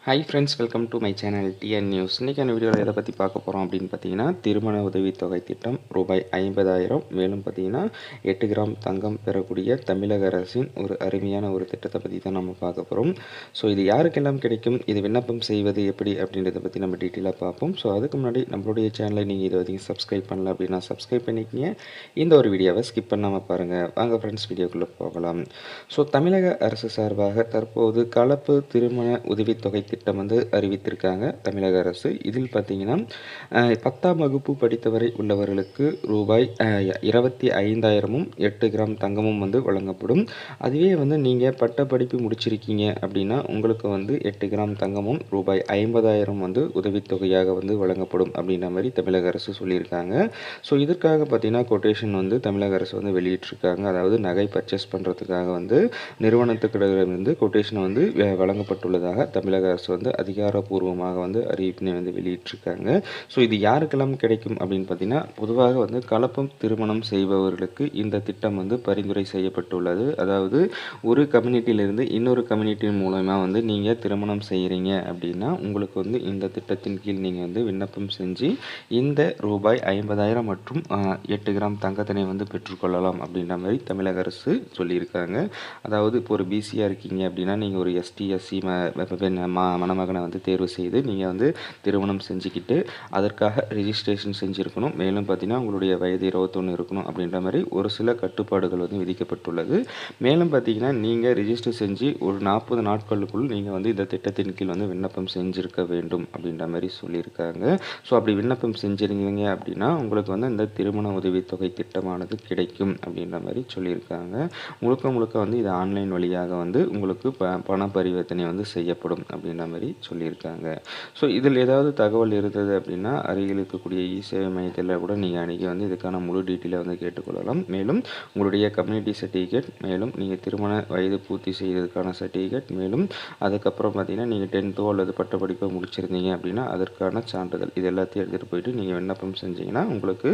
Hi friends, welcome to my channel TN news. இன்றைக்கான வீடியோவில் எதை பற்றி பார்க்க போகிறோம் அப்படின்னு பார்த்தீங்கன்னா, திருமண உதவித்தொகை திட்டம் ரூபாய் 50,000. மேலும் பார்த்தீங்கன்னா 8 கிராம் தங்கம் பெறக்கூடிய தமிழக அரசின் ஒரு அருமையான ஒரு திட்டத்தை பற்றி தான் நம்ம பார்க்க போகிறோம். ஸோ இது யாருக்கெல்லாம் கிடைக்கும், இது விண்ணப்பம் செய்வது எப்படி அப்படின்றத பற்றி நம்ம டீட்டெயிலாக பார்ப்போம். ஸோ அதுக்கு முன்னாடி நம்மளுடைய சேனலை நீங்கள் இது வரைக்கும் சப்ஸ்கிரைப் பண்ணல அப்படின்னா சப்ஸ்கிரைப் பண்ணிக்கிங்க. இந்த ஒரு வீடியோவை ஸ்கிப் பண்ணாமல் பாருங்கள். வாங்க ஃப்ரெண்ட்ஸ், வீடியோக்குள்ளே போகலாம். ஸோ தமிழக அரசு சார்பாக தற்போது கலப்பு திருமண உதவித்தொகை திட்டம் வந்து அறிவித்திருக்காங்க தமிழக அரசு. இதில் பார்த்தீங்கன்னா 10ஆம் வகுப்பு படித்தவரை உள்ளவர்களுக்கு ரூபாய் 25,000மும் 8 கிராம் தங்கமும் வந்து வழங்கப்படும். அதுவே வந்து நீங்கள் பட்டப்படிப்பு முடிச்சிருக்கீங்க அப்படின்னா உங்களுக்கு வந்து 8 கிராம் தங்கமும் ரூபாய் 50,000 வந்து உதவித்தொகையாக வந்து வழங்கப்படும் அப்படின்ற மாதிரி தமிழக அரசு சொல்லியிருக்காங்க. ஸோ இதற்காக பார்த்தீங்கன்னா கொட்டேஷன் வந்து தமிழக அரசு வந்து வெளியிட்டிருக்காங்க. அதாவது நகை பர்ச்சேஸ் பண்ணுறதுக்காக வந்து நிறுவனத்துக்கிடமிருந்து கொட்டேஷன் வந்து வழங்கப்பட்டுள்ளதாக தமிழக அரசு வந்து அதிகாரப்பூர்வமாக வந்து அறிவிப்பினை வந்து வெளியிட்டிருக்காங்க. ஸோ இது யாருக்கெல்லாம் கிடைக்கும் அப்படின்னு பார்த்தீங்கன்னா, பொதுவாக வந்து கலப்பும் திருமணம் செய்பவர்களுக்கு இந்த திட்டம் வந்து பரிந்துரை செய்யப்பட்டுள்ளது. அதாவது ஒரு கம்யூனிட்டியிலிருந்து இன்னொரு கம்யூனிட்டி மூலமாக வந்து நீங்கள் திருமணம் செய்கிறீங்க அப்படின்னா உங்களுக்கு வந்து இந்த திட்டத்தின் கீழ் நீங்கள் வந்து விண்ணப்பம் செஞ்சு இந்த ரூபாய் 50,000 மற்றும் 8 கிராம் தங்கத்தினை வந்து பெற்றுக்கொள்ளலாம் அப்படின்ற மாதிரி தமிழக அரசு சொல்லியிருக்காங்க. அதாவது இப்போ ஒரு பிசியாக இருக்கீங்க அப்படின்னா நீங்கள் ஒரு எஸ்டி எஸ்சி மணமகனை வந்து தேர்வு செய்து நீங்கள் வந்து திருமணம் செஞ்சுக்கிட்டு அதற்காக ரிஜிஸ்ட்ரேஷன் செஞ்சுருக்கணும். மேலும் பார்த்தீங்கன்னா உங்களுடைய வயது 21 இருக்கணும் அப்படின்ற மாதிரி ஒரு சில கட்டுப்பாடுகள் வந்து விதிக்கப்பட்டுள்ளது. மேலும் பார்த்தீங்கன்னா நீங்கள் ரிஜிஸ்டர் செஞ்சு ஒரு 40 நாட்களுக்குள் நீங்கள் வந்து இந்த திட்டத்தின் கீழ் வந்து விண்ணப்பம் செஞ்சுருக்க வேண்டும் அப்படின்ற மாதிரி சொல்லியிருக்காங்க. ஸோ அப்படி விண்ணப்பம் செஞ்சுருந்தீங்க அப்படின்னா உங்களுக்கு வந்து இந்த திருமண உதவித்தொகை திட்டமானது கிடைக்கும் அப்படின்ற மாதிரி சொல்லியிருக்காங்க. முழுக்க முழுக்க வந்து இது ஆன்லைன் வழியாக வந்து உங்களுக்கு பண பரிவர்த்தனை வந்து செய்யப்படும் அப்படின்ற மாதிரி சொல்லியிருக்காங்க. ஸோ இதில் ஏதாவது தகவல் இருந்தது அப்படின்னா அருகில் இருக்கக்கூடிய சேவை மையத்தில் கூட நீங்கள் அன்றைக்கி வந்து இதுக்கான முழு டீட்டெயிலை வந்து கேட்டுக்கொள்ளலாம். மேலும் உங்களுடைய கம்யூனிட்டி சர்டிஃபிகேட், மேலும் நீங்கள் திருமண வயது பூர்த்தி செய்ததுக்கான சர்டிஃபிகேட், மேலும் அதுக்கப்புறம் பார்த்தீங்கன்னா நீங்கள் 10th அல்லது பட்டப்படிப்பை முடிச்சிருந்தீங்க அப்படின்னா அதற்கான சான்றிதழ், இது எல்லாத்தையும் எடுத்துகிட்டு போயிட்டு நீங்கள் விண்ணப்பம் செஞ்சீங்கன்னா உங்களுக்கு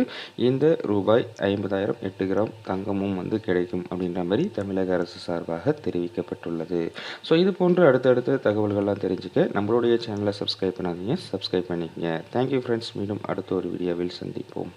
இந்த ரூபாய் 50,000 8 கிராம் தங்கமும் வந்து கிடைக்கும் அப்படின்ற மாதிரி தமிழக அரசு சார்பாக தெரிவிக்கப்பட்டுள்ளது. ஸோ இது போன்ற அடுத்தடுத்த தகவல்கள்லாம் தெரிஞ்சுக்க நம்மளுடைய சேனலை சப்ஸ்கிரைப் பண்ணாதீங்க, சப்ஸ்கிரைப் பண்ணிக்கங்க. Thank you friends. மீண்டும் அடுத்த ஒரு வீடியோவில் சந்திப்போம்.